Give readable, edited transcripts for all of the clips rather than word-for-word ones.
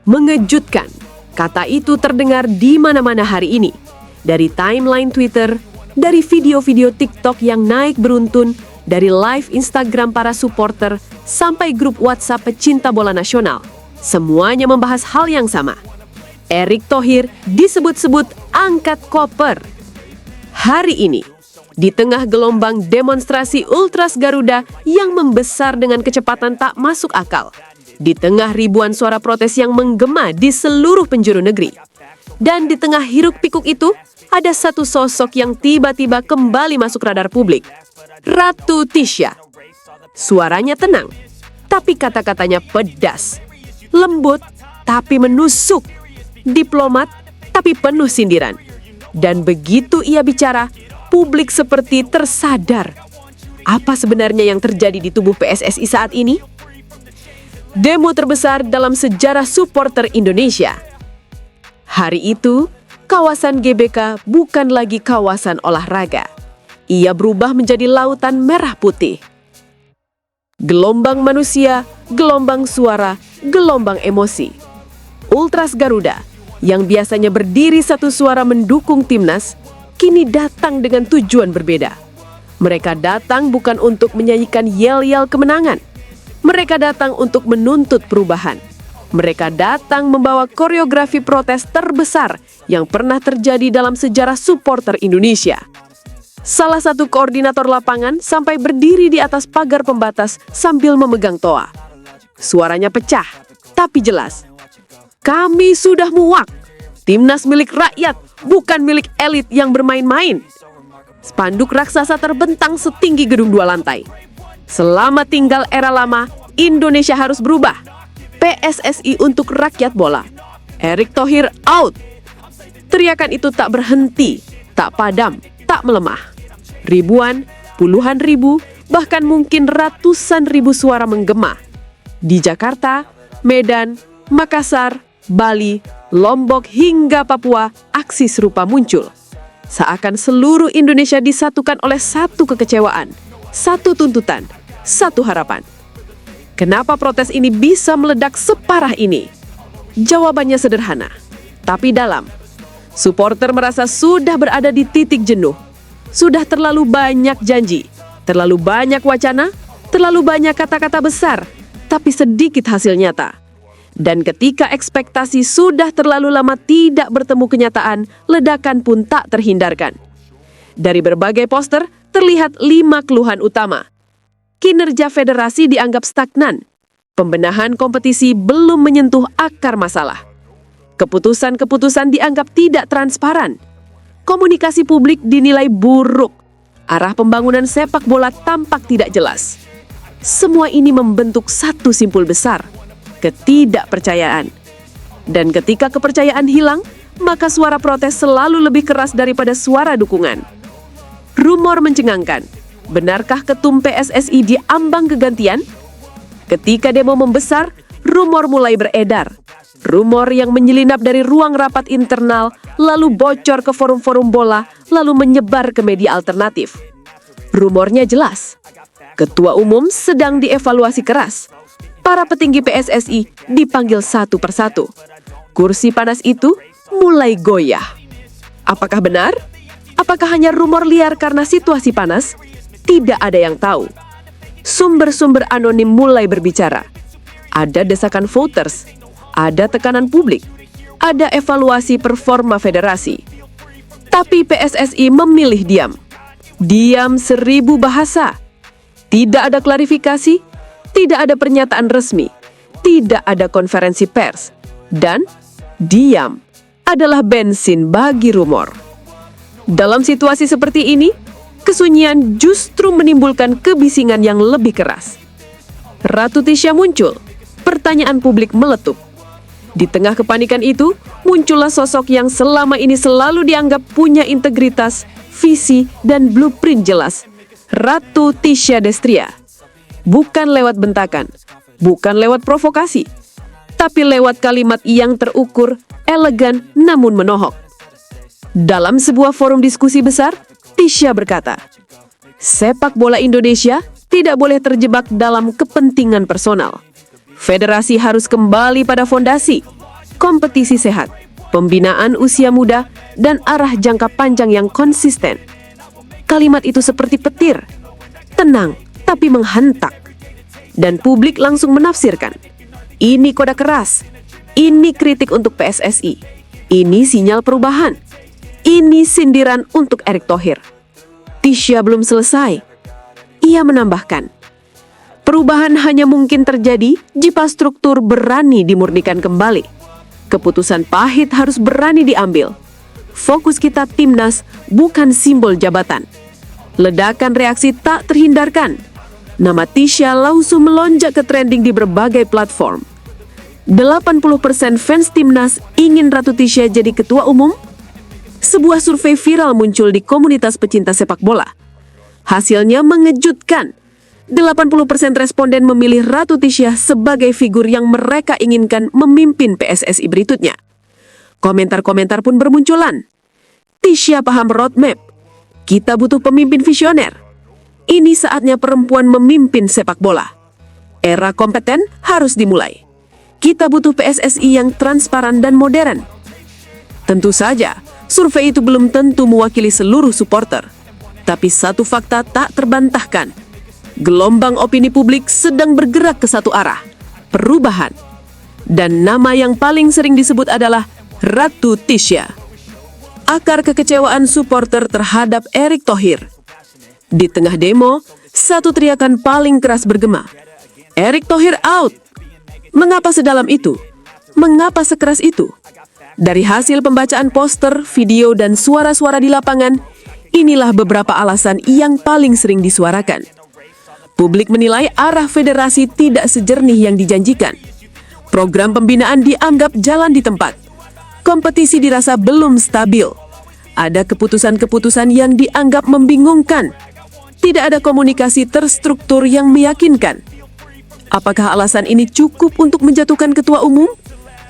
Mengejutkan, kata itu terdengar di mana-mana hari ini. Dari timeline Twitter, dari video-video TikTok yang naik beruntun, dari live Instagram para supporter, sampai grup WhatsApp pecinta bola nasional. Semuanya membahas hal yang sama. Erick Thohir disebut-sebut angkat koper. Hari ini, di tengah gelombang demonstrasi Ultras Garuda yang membesar dengan kecepatan tak masuk akal, di tengah ribuan suara protes yang menggema di seluruh penjuru negeri, dan di tengah hiruk-pikuk itu, ada satu sosok yang tiba-tiba kembali masuk radar publik, Ratu Tisha. Suaranya tenang, tapi kata-katanya pedas, lembut, tapi menusuk, diplomat, tapi penuh sindiran. Dan begitu ia bicara, publik seperti tersadar. Apa sebenarnya yang terjadi di tubuh PSSI saat ini? Demo terbesar dalam sejarah supporter Indonesia. Hari itu, kawasan GBK bukan lagi kawasan olahraga. Ia berubah menjadi lautan merah putih. Gelombang manusia, gelombang suara, gelombang emosi. Ultras Garuda, yang biasanya berdiri satu suara mendukung timnas, kini datang dengan tujuan berbeda. Mereka datang bukan untuk menyanyikan yel-yel kemenangan. Mereka datang untuk menuntut perubahan. Mereka datang membawa koreografi protes terbesar yang pernah terjadi dalam sejarah supporter Indonesia. Salah satu koordinator lapangan sampai berdiri di atas pagar pembatas sambil memegang toa. Suaranya pecah, tapi jelas. Kami sudah muak. Timnas milik rakyat, bukan milik elit yang bermain-main. Spanduk raksasa terbentang setinggi gedung 2 lantai. Selama tinggal era lama, Indonesia harus berubah. PSSI untuk rakyat bola. Erick Thohir out. Teriakan itu tak berhenti, tak padam, tak melemah. Ribuan, puluhan ribu, bahkan mungkin ratusan ribu suara menggema. Di Jakarta, Medan, Makassar, Bali, Lombok hingga Papua, aksi serupa muncul. Seakan seluruh Indonesia disatukan oleh satu kekecewaan, satu tuntutan, satu harapan. Kenapa protes ini bisa meledak separah ini? Jawabannya sederhana, tapi dalam. Supporter merasa sudah berada di titik jenuh. Sudah terlalu banyak janji, terlalu banyak wacana, terlalu banyak kata-kata besar, tapi sedikit hasil nyata. Dan ketika ekspektasi sudah terlalu lama tidak bertemu kenyataan, ledakan pun tak terhindarkan. Dari berbagai poster, terlihat 5 keluhan utama. Kinerja federasi dianggap stagnan. Pembenahan kompetisi belum menyentuh akar masalah. Keputusan-keputusan dianggap tidak transparan. Komunikasi publik dinilai buruk. Arah pembangunan sepak bola tampak tidak jelas. Semua ini membentuk satu simpul besar. Ketidakpercayaan. Dan ketika kepercayaan hilang, maka suara protes selalu lebih keras daripada suara dukungan. Rumor mencengangkan. Benarkah ketum PSSI diambang kegantian? Ketika demo membesar, rumor mulai beredar. Rumor yang menyelinap dari ruang rapat internal, lalu bocor ke forum-forum bola, lalu menyebar ke media alternatif. Rumornya jelas. Ketua umum sedang dievaluasi keras. Para petinggi PSSI dipanggil satu persatu. Kursi panas itu mulai goyah. Apakah benar? Apakah hanya rumor liar karena situasi panas? Tidak ada yang tahu. Sumber-sumber anonim mulai berbicara. Ada desakan voters, ada tekanan publik, ada evaluasi performa federasi. Tapi PSSI memilih diam. Diam 1000 bahasa. Tidak ada klarifikasi. Tidak ada pernyataan resmi, tidak ada konferensi pers, dan diam adalah bensin bagi rumor. Dalam situasi seperti ini, kesunyian justru menimbulkan kebisingan yang lebih keras. Ratu Tisha muncul, pertanyaan publik meletup. Di tengah kepanikan itu, muncullah sosok yang selama ini selalu dianggap punya integritas, visi, dan blueprint jelas. Ratu Tisha Destria. Bukan lewat bentakan, bukan lewat provokasi, tapi lewat kalimat yang terukur, elegan, namun menohok. Dalam sebuah forum diskusi besar, Tisha berkata, sepak bola Indonesia tidak boleh terjebak dalam kepentingan personal. Federasi harus kembali pada fondasi, kompetisi sehat, pembinaan usia muda, dan arah jangka panjang yang konsisten. Kalimat itu seperti petir, tenang tapi menghentak. Dan publik langsung menafsirkan, ini kode keras, ini kritik untuk PSSI, ini sinyal perubahan, ini sindiran untuk Erick Thohir. Tisha belum selesai. Ia menambahkan, perubahan hanya mungkin terjadi jika struktur berani dimurnikan kembali. Keputusan pahit harus berani diambil. Fokus kita timnas, bukan simbol jabatan. Ledakan reaksi tak terhindarkan. Nama Tisha langsung melonjak ke trending di berbagai platform. 80% fans timnas ingin Ratu Tisha jadi ketua umum. Sebuah survei viral muncul di komunitas pecinta sepak bola. Hasilnya mengejutkan. 80% responden memilih Ratu Tisha sebagai figur yang mereka inginkan memimpin PSSI berikutnya. Komentar-komentar pun bermunculan. Tisha paham roadmap. Kita butuh pemimpin visioner. Ini saatnya perempuan memimpin sepak bola. Era kompeten harus dimulai. Kita butuh PSSI yang transparan dan modern. Tentu saja, survei itu belum tentu mewakili seluruh supporter. Tapi satu fakta tak terbantahkan. Gelombang opini publik sedang bergerak ke satu arah, perubahan. Dan nama yang paling sering disebut adalah Ratu Tisha. Akar kekecewaan supporter terhadap Erick Thohir. Di tengah demo, satu teriakan paling keras bergema. Erick Thohir out! Mengapa sedalam itu? Mengapa sekeras itu? Dari hasil pembacaan poster, video, dan suara-suara di lapangan, inilah beberapa alasan yang paling sering disuarakan. Publik menilai arah federasi tidak sejernih yang dijanjikan. Program pembinaan dianggap jalan di tempat. Kompetisi dirasa belum stabil. Ada keputusan-keputusan yang dianggap membingungkan. Tidak ada komunikasi terstruktur yang meyakinkan. Apakah alasan ini cukup untuk menjatuhkan ketua umum?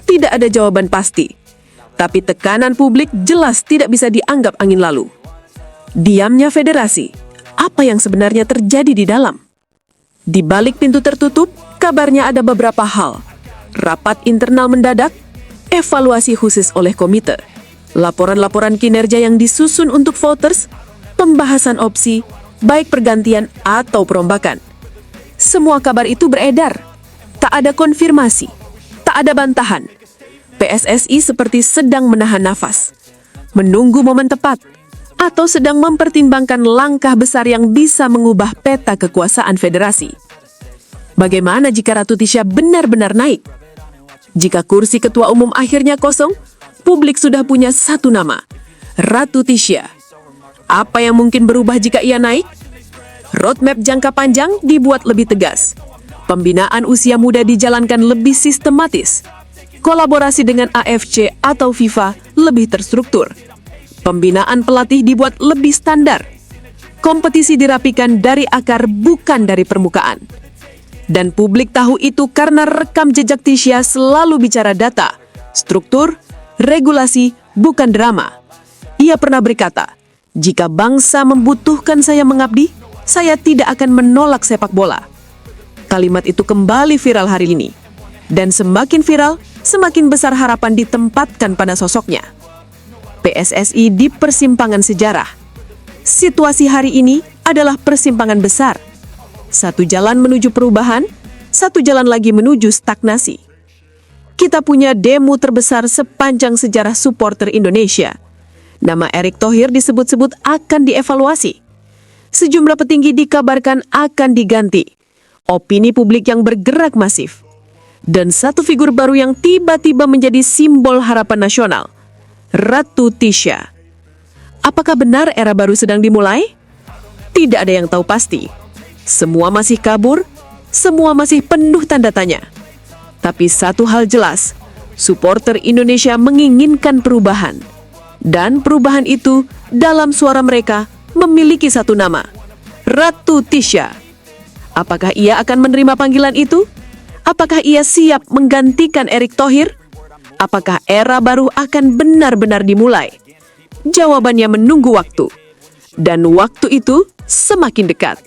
Tidak ada jawaban pasti. Tapi tekanan publik jelas tidak bisa dianggap angin lalu. Diamnya federasi. Apa yang sebenarnya terjadi di dalam? Di balik pintu tertutup, kabarnya ada beberapa hal. Rapat internal mendadak, evaluasi khusus oleh komite, laporan-laporan kinerja yang disusun untuk voters, pembahasan opsi, baik pergantian atau perombakan. Semua kabar itu beredar. Tak ada konfirmasi, tak ada bantahan. PSSI seperti sedang menahan nafas, menunggu momen tepat, atau sedang mempertimbangkan langkah besar yang bisa mengubah peta kekuasaan federasi. Bagaimana jika Ratu Tisha benar-benar naik? Jika kursi ketua umum akhirnya kosong, publik sudah punya satu nama, Ratu Tisha. Apa yang mungkin berubah jika ia naik? Roadmap jangka panjang dibuat lebih tegas. Pembinaan usia muda dijalankan lebih sistematis. Kolaborasi dengan AFC atau FIFA lebih terstruktur. Pembinaan pelatih dibuat lebih standar. Kompetisi dirapikan dari akar bukan dari permukaan. Dan publik tahu itu karena rekam jejak Tisha selalu bicara data, struktur, regulasi, bukan drama. Ia pernah berkata, jika bangsa membutuhkan saya mengabdi, saya tidak akan menolak sepak bola. Kalimat itu kembali viral hari ini. Dan semakin viral, semakin besar harapan ditempatkan pada sosoknya. PSSI di persimpangan sejarah. Situasi hari ini adalah persimpangan besar. Satu jalan menuju perubahan, satu jalan lagi menuju stagnasi. Kita punya demo terbesar sepanjang sejarah supporter Indonesia. Nama Erick Thohir disebut-sebut akan dievaluasi. Sejumlah petinggi dikabarkan akan diganti. Opini publik yang bergerak masif. Dan satu figur baru yang tiba-tiba menjadi simbol harapan nasional. Ratu Tisha. Apakah benar era baru sedang dimulai? Tidak ada yang tahu pasti. Semua masih kabur, semua masih penuh tanda tanya. Tapi satu hal jelas, supporter Indonesia menginginkan perubahan. Dan perubahan itu dalam suara mereka memiliki satu nama, Ratu Tisha. Apakah ia akan menerima panggilan itu? Apakah ia siap menggantikan Erick Thohir? Apakah era baru akan benar-benar dimulai? Jawabannya menunggu waktu. Dan waktu itu semakin dekat.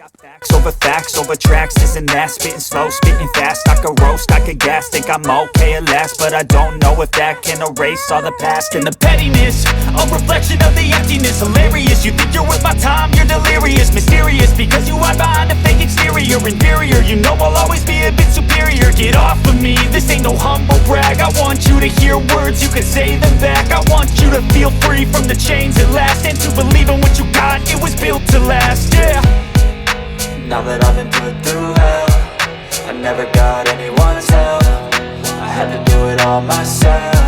Facts over tracks, isn't that spitting slow, spitting fast? I could roast, I could gas, think I'm okay at last, but I don't know if that can erase all the past and the pettiness. A reflection of the emptiness, hilarious. You think you're worth my time, you're delirious, mysterious, because you hide behind a fake exterior, inferior. You know I'll always be a bit superior. Get off of me, this ain't no humble brag. I want you to hear words, you can say them back. I want you to feel free from the chains at last, and to believe in what you got, it was built to last, yeah. Now that I've been put through hell, I never got anyone's help. I had to do it all myself.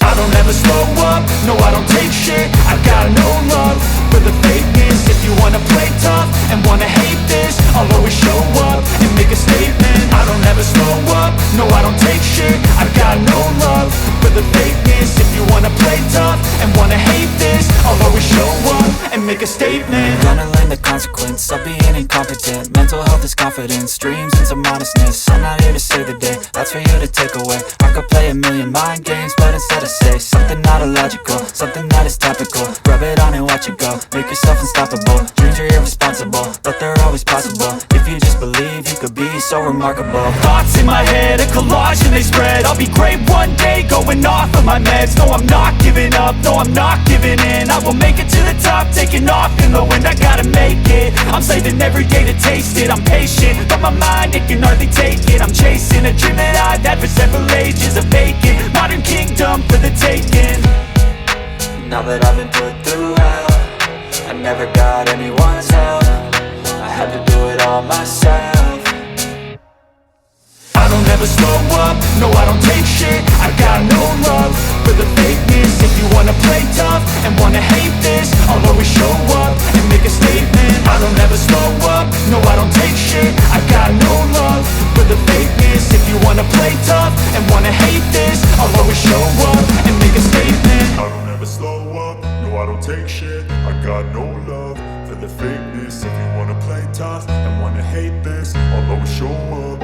I don't ever slow up, no I don't take shit. I got no love for the fakeness. If you wanna play tough and wanna hate this, I'll always show up and make a statement. I don't ever slow up, no I don't take shit. I got no love for the fakeness. If you wanna play tough and wanna hate this, I'll always show up and make a statement. Gonna learn the consequence of being incompetent. Mental health is confidence, dreams and some modestness. I'm not here to save the day, that's for you to take away. I could play a million mind games, but instead I say something not illogical, something that is topical. Rub it on and watch it go, make yourself unstoppable. Dreams are irresponsible, but they're always possible. If you just believe, you could be so remarkable. Thoughts in my head, a collage and they spread. I'll be great one day, going off of my meds. No, I'm not giving up, no, I'm not giving in. I will make it to the top, taking off in the wind. I gotta make it, I'm saving every day to taste it. I'm patient, but my mind, it can hardly take it. I'm chasing a dream that I've had for several ages. A vacant, modern kingdom for the taking. Now that I've been put through hell, I never got anyone's help. I had to do it all myself. I don't ever slow up, no I don't take shit. I got no love for the fakeness. If you wanna play tough and wanna hate this, I'll always show up and make a statement. I don't ever slow up, no I don't take shit. I got no love for the fakeness. If you wanna play tough and wanna hate this, I'll always show up and make a statement. I don't ever slow up, no I don't take shit. I got no love for the fakeness. If you wanna play tough and wanna hate this, I'll always show up.